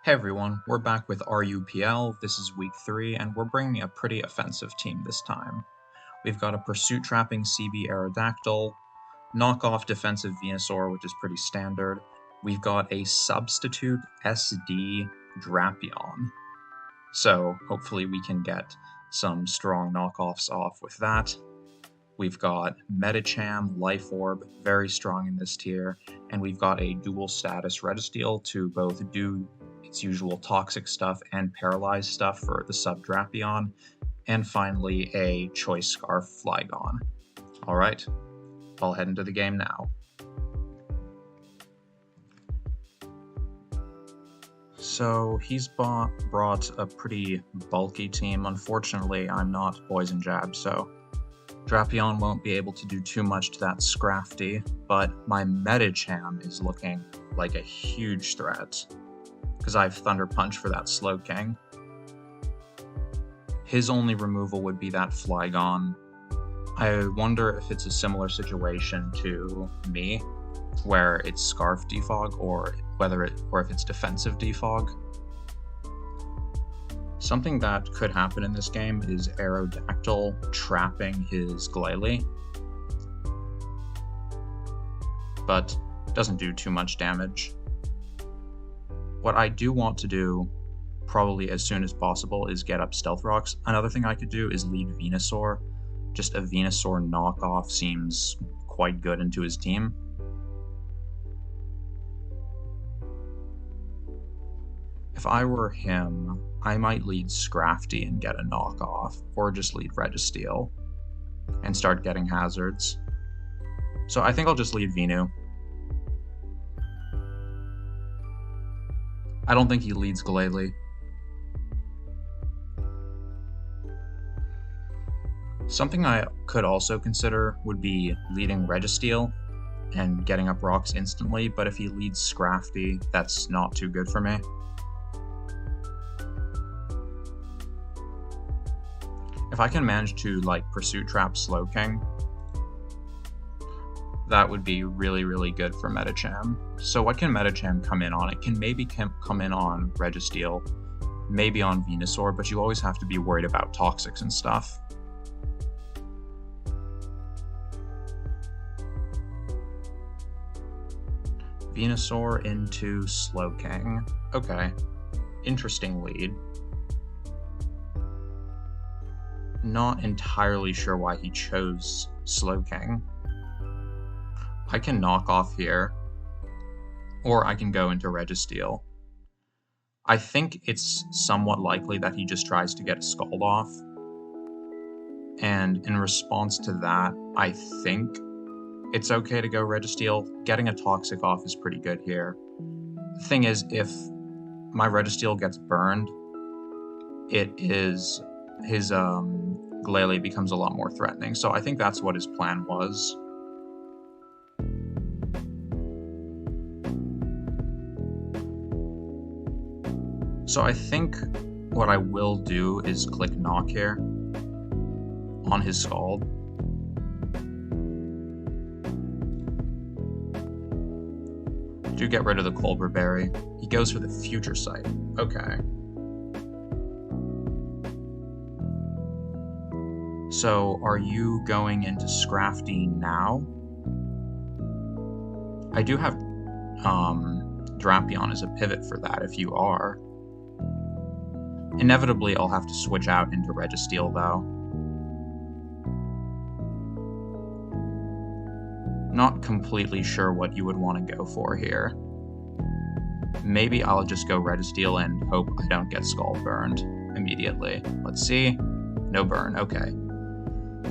Hey everyone, we're back with RUPL. This is week 3, and we're bringing a pretty offensive team this time. We've got a pursuit trapping CB Aerodactyl, knockoff defensive Venusaur, which is pretty standard. We've got a substitute SD Drapion. So hopefully we can get some strong knockoffs off with that. We've got Medicham, Life Orb, very strong in this tier, and we've got a dual status Registeel to both do its usual toxic stuff and paralyzed stuff for the sub Drapion, and finally a Choice Scarf Flygon. Alright, I'll head into the game now. So he's brought a pretty bulky team. Unfortunately, I'm not Poison Jab, so Drapion won't be able to do too much to that Scrafty, but my Medicham is looking like a huge threat, because I have Thunder Punch for that Slowking. His only removal would be that Flygon. I wonder if it's a similar situation to me, where it's Scarf Defog, or if it's defensive Defog. Something that could happen in this game is Aerodactyl trapping his Glalie, but doesn't do too much damage. What I do want to do, probably as soon as possible, is get up Stealth Rocks. Another thing I could do is lead Venusaur. Just a Venusaur knockoff seems quite good into his team. If I were him, I might lead Scrafty and get a knockoff, or just lead Registeel and start getting hazards. So I think I'll just lead Venu. I don't think he leads Glalie. Something I could also consider would be leading Registeel and getting up rocks instantly, but if he leads Scrafty, that's not too good for me. If I can manage to Pursuit Trap Slowking, that would be really good for Medicham. So what can Medicham come in on? It can maybe come in on Registeel, maybe on Venusaur, but you always have to be worried about Toxics and stuff. Venusaur into Slowking. Okay, interesting lead. Not entirely sure why he chose Slowking. I can knock off here, or I can go into Registeel. I think it's somewhat likely that he just tries to get a Scald off, and in response to that, I think it's okay to go Registeel. Getting a Toxic off is pretty good here. The thing is, if my Registeel gets burned, his Glalie becomes a lot more threatening, so I think that's what his plan was. So I think what I will do is click Knock here on his Scald. Do get rid of the Colbur Berry. He goes for the Future Sight. Okay. So, are you going into Scrafty now? I do have Drapion as a pivot for that if you are. Inevitably, I'll have to switch out into Registeel though. Not completely sure what you would want to go for here. Maybe I'll just go Registeel and hope I don't get Scald burned immediately. Let's see. No burn. Okay.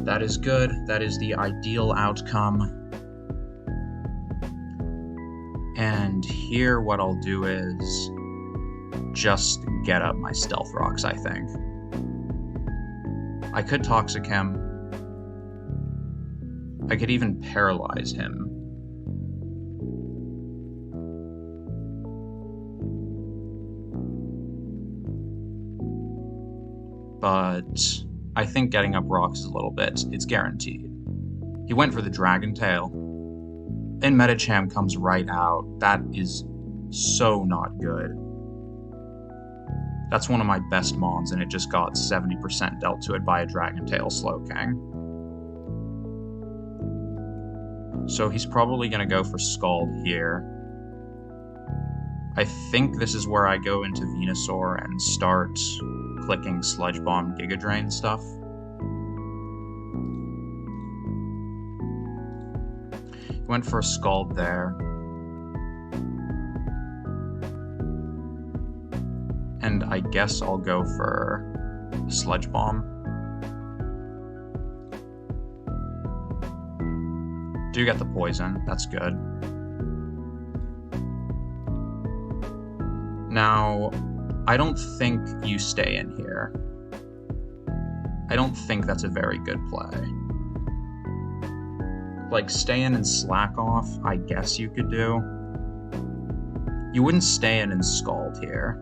That is good. That is the ideal outcome. And here what I'll do is just get up my Stealth Rocks, I think. I could Toxic him. I could even paralyze him. But I think getting up rocks is a little bit, it's guaranteed. He went for the Dragon Tail, and Medicham comes right out. That is so not good. That's one of my best mons, and it just got 70% dealt to it by a Dragon Tail Slowking. So he's probably going to go for Scald here. I think this is where I go into Venusaur and start clicking Sludge Bomb, Giga Drain stuff. He went for a Scald there. And I guess I'll go for a Sludge Bomb. Do get the poison, that's good. Now, I don't think you stay in here. I don't think that's a very good play. Like, stay in and slack off, I guess you could do. You wouldn't stay in and Scald here.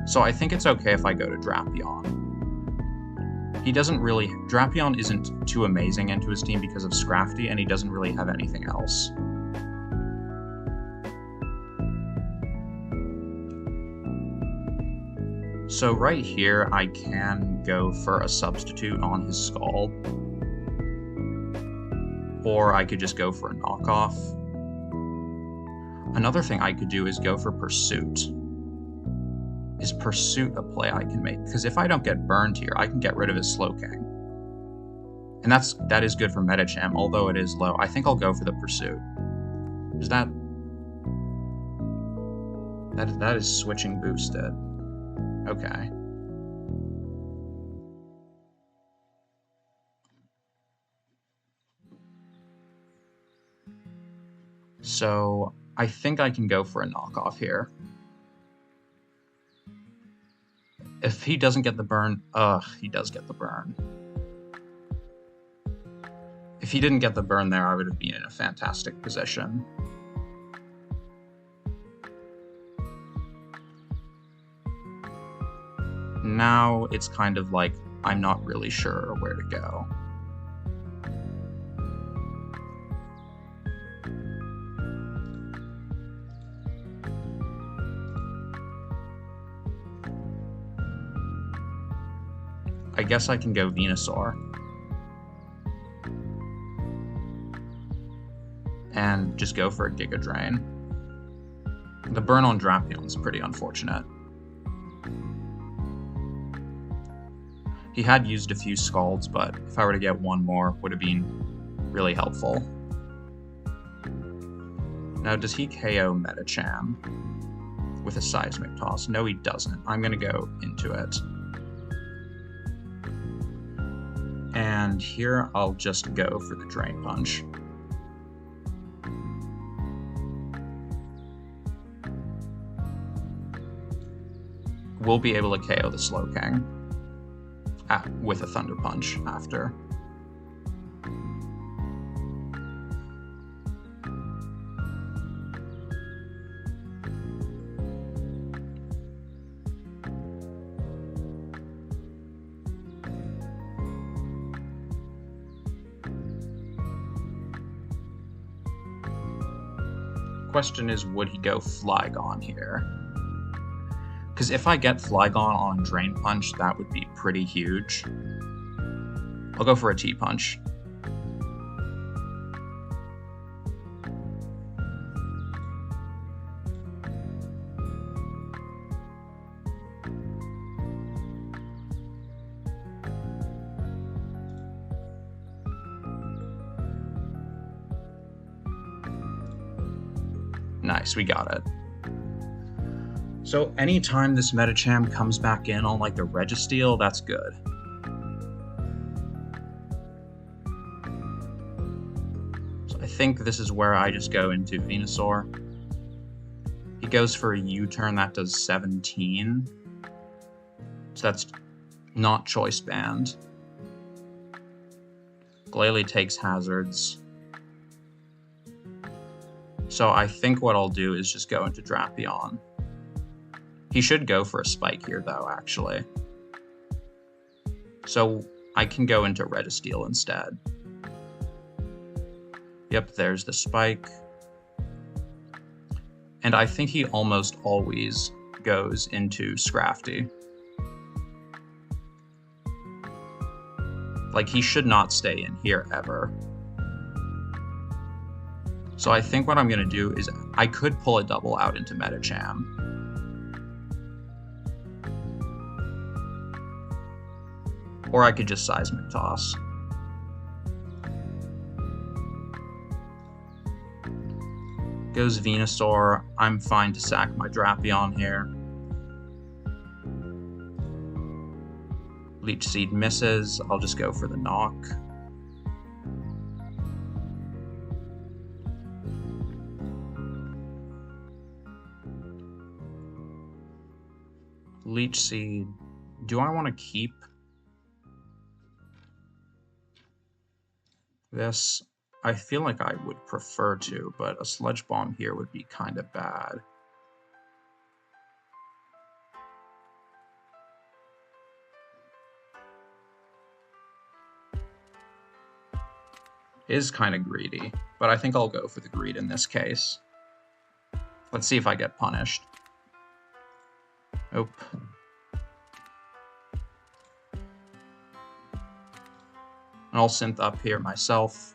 So I think it's okay if I go to Drapion. He doesn't really... Drapion isn't too amazing into his team because of Scrafty, and he doesn't really have anything else. So right here, I can go for a substitute on his Scald. Or I could just go for a knockoff. Another thing I could do is go for Pursuit. Is Pursuit a play I can make? Because if I don't get burned here, I can get rid of his Slowking. And that is good for Medicham, although it is low. I think I'll go for the Pursuit. Is that is switching boosted. Okay. So I think I can go for a knockoff here. If he doesn't get the burn, he does get the burn. If he didn't get the burn there, I would have been in a fantastic position. Now it's kind of like I'm not really sure where to go. I guess I can go Venusaur. And just go for a Giga Drain. The burn on Drapion is pretty unfortunate. He had used a few Scalds, but if I were to get one more, would have been really helpful. Now, does he KO Medicham with a Seismic Toss? No, he doesn't. I'm going to go into it. And here I'll just go for the Drain Punch. We'll be able to KO the Slowking with a Thunder Punch after. Question is, would he go Flygon here? Because if I get Flygon on Drain Punch, that would be pretty huge. I'll go for a T-Punch. Nice, we got it. So anytime this Medicham comes back in on like the Registeel, that's good. So I think this is where I just go into Venusaur. He goes for a U-turn, that does 17. So that's not Choice Band. Glalie takes hazards. So I think what I'll do is just go into Drapion. He should go for a Spike here, though, actually. So I can go into Registeel instead. Yep, there's the Spike. And I think he almost always goes into Scrafty. Like, he should not stay in here ever. So I think what I'm going to do is I could pull a double out into Metacham. Or I could just Seismic Toss. Goes Venusaur. I'm fine to sack my Drapion here. Leech Seed misses. I'll just go for the knock. Leech Seed. Do I want to keep this? I feel like I would prefer to, but a Sludge Bomb here would be kind of bad. Is kind of greedy, but I think I'll go for the greed in this case. Let's see if I get punished. Nope. And I'll synth up here myself.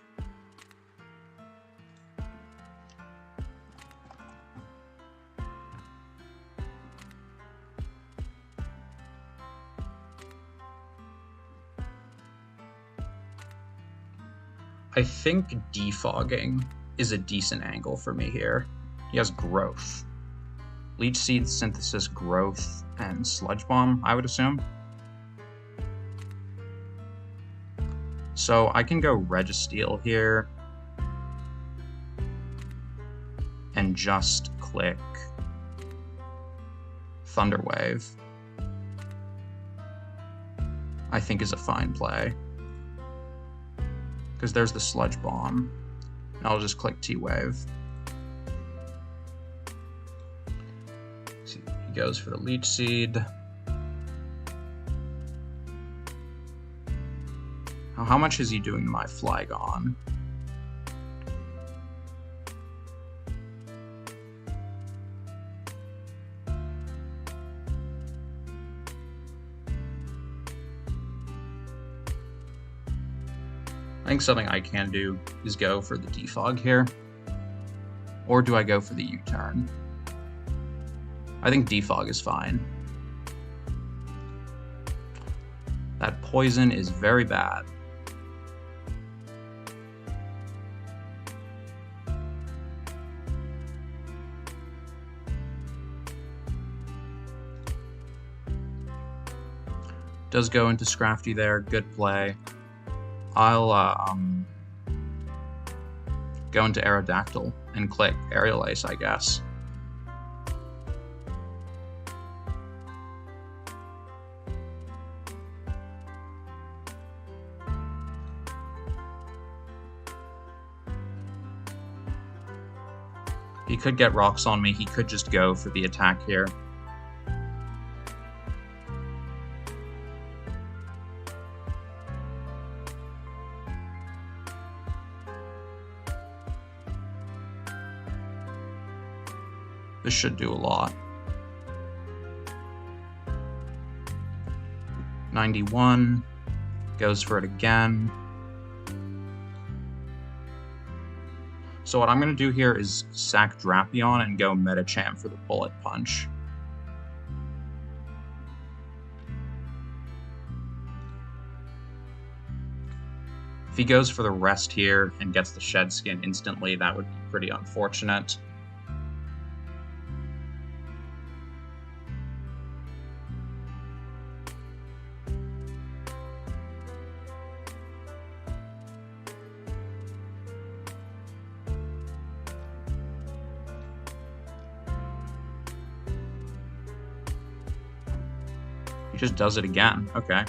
I think defogging is a decent angle for me here. He has growth. Leech Seed, Synthesis, growth, and Sludge Bomb, I would assume. So I can go Registeel here and just click Thunderwave. I think is a fine play. Because there's the Sludge Bomb. And I'll just click T-Wave. He goes for the Leech Seed. Now, how much is he doing to my Flygon? I think something I can do is go for the defog here. Or do I go for the U-turn? I think defog is fine. That poison is very bad. Does go into Scrafty there, good play. I'll go into Aerodactyl and click Aerial Ace, I guess. He could get rocks on me. He could just go for the attack here. This should do a lot. 91. Goes for it again. So what I'm going to do here is sack Drapion and go Metacham for the Bullet Punch. If he goes for the rest here and gets the Shed Skin instantly, that would be pretty unfortunate. Just does it again. Okay.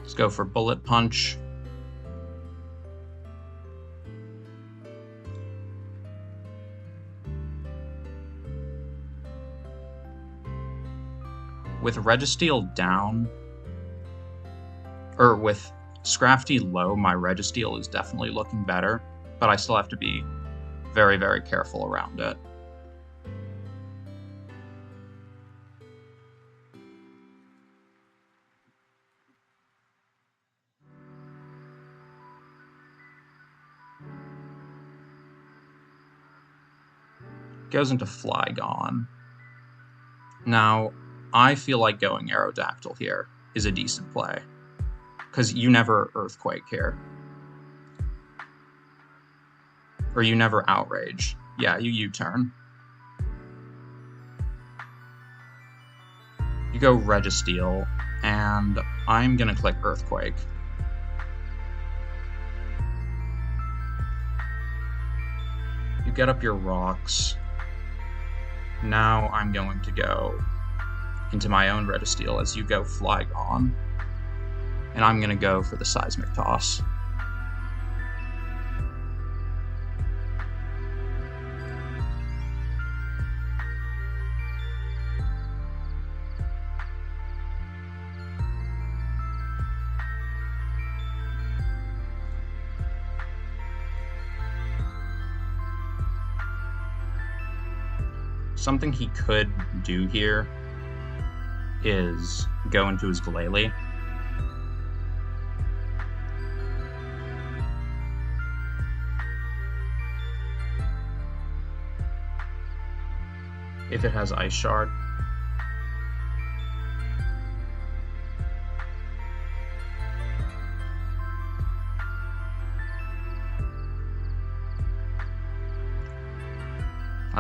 Let's go for Bullet Punch. With Registeel down, or with Scrafty low, my Registeel is definitely looking better, but I still have to be very, very careful around it. Goes into Flygon. Now, I feel like going Aerodactyl here is a decent play, because you never Earthquake here. Or you never Outrage. Yeah, you U-turn. You go Registeel, and I'm gonna click Earthquake. You get up your rocks. Now I'm going to go into my own Registeel as you go Flygon, and I'm going to go for the Seismic Toss. Something he could do here is go into his Glalie. If it has Ice Shard.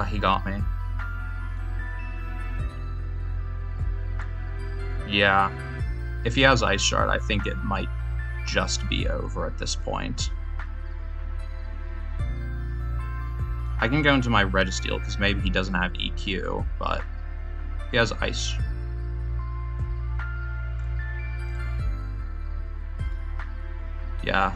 He got me. Yeah, if he has Ice Shard, I think it might just be over at this point. I can go into my Registeel because maybe he doesn't have EQ, but he has Ice. Yeah.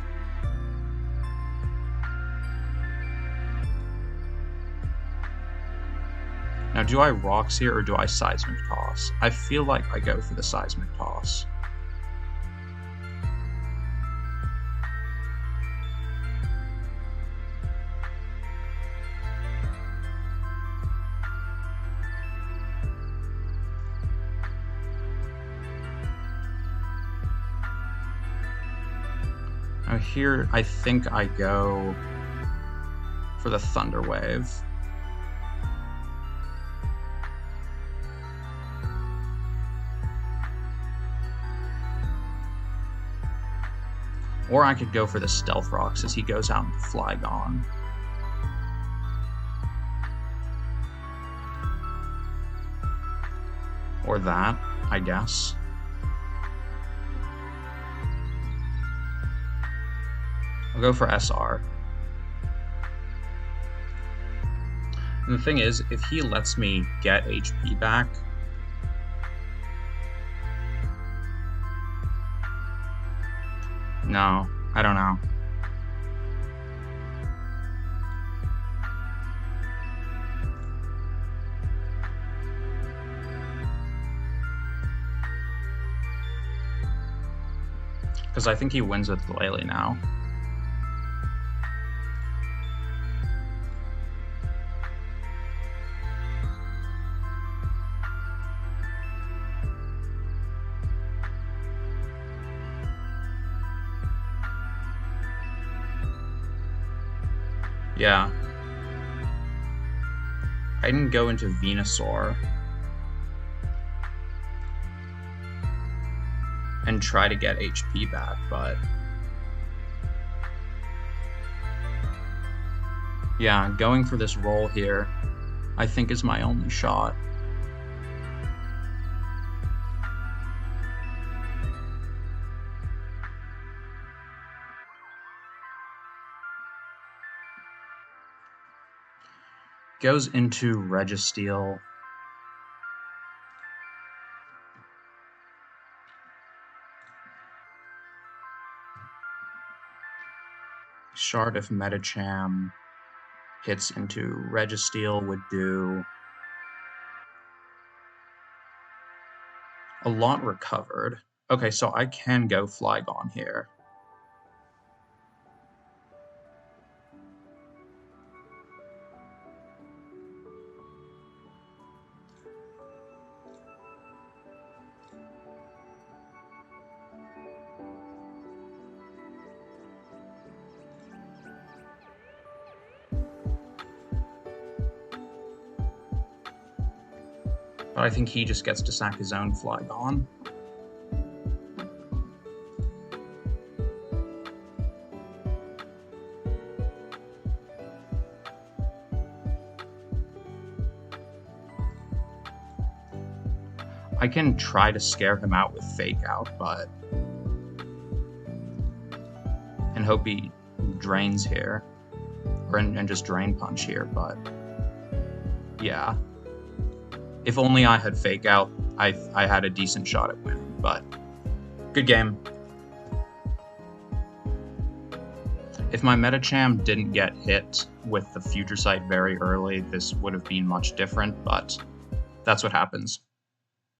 Now, do I Rocks here or do I Seismic Toss? I feel like I go for the Seismic Toss. Now here, I think I go for the Thunder Wave. Or I could go for the Stealth Rocks as he goes out into Flygon. Or that, I guess. I'll go for SR. And the thing is, if he lets me get HP back, no, I don't know. Because I think he wins with Glalie now. Yeah. I didn't go into Venusaur and try to get HP back, but yeah, going for this roll here, I think is my only shot. Goes into Registeel. Shard if Metacham hits into Registeel would do a lot recovered. Okay, so I can go Flygon here. But I think he just gets to sack his own Flygon. I can try to scare him out with Fake Out, but... and hope he drains here. And just Drain Punch here, but... yeah. If only I had Fake Out, I had a decent shot at winning, but... good game. If my Metacham didn't get hit with the Future Sight very early, this would have been much different, but that's what happens.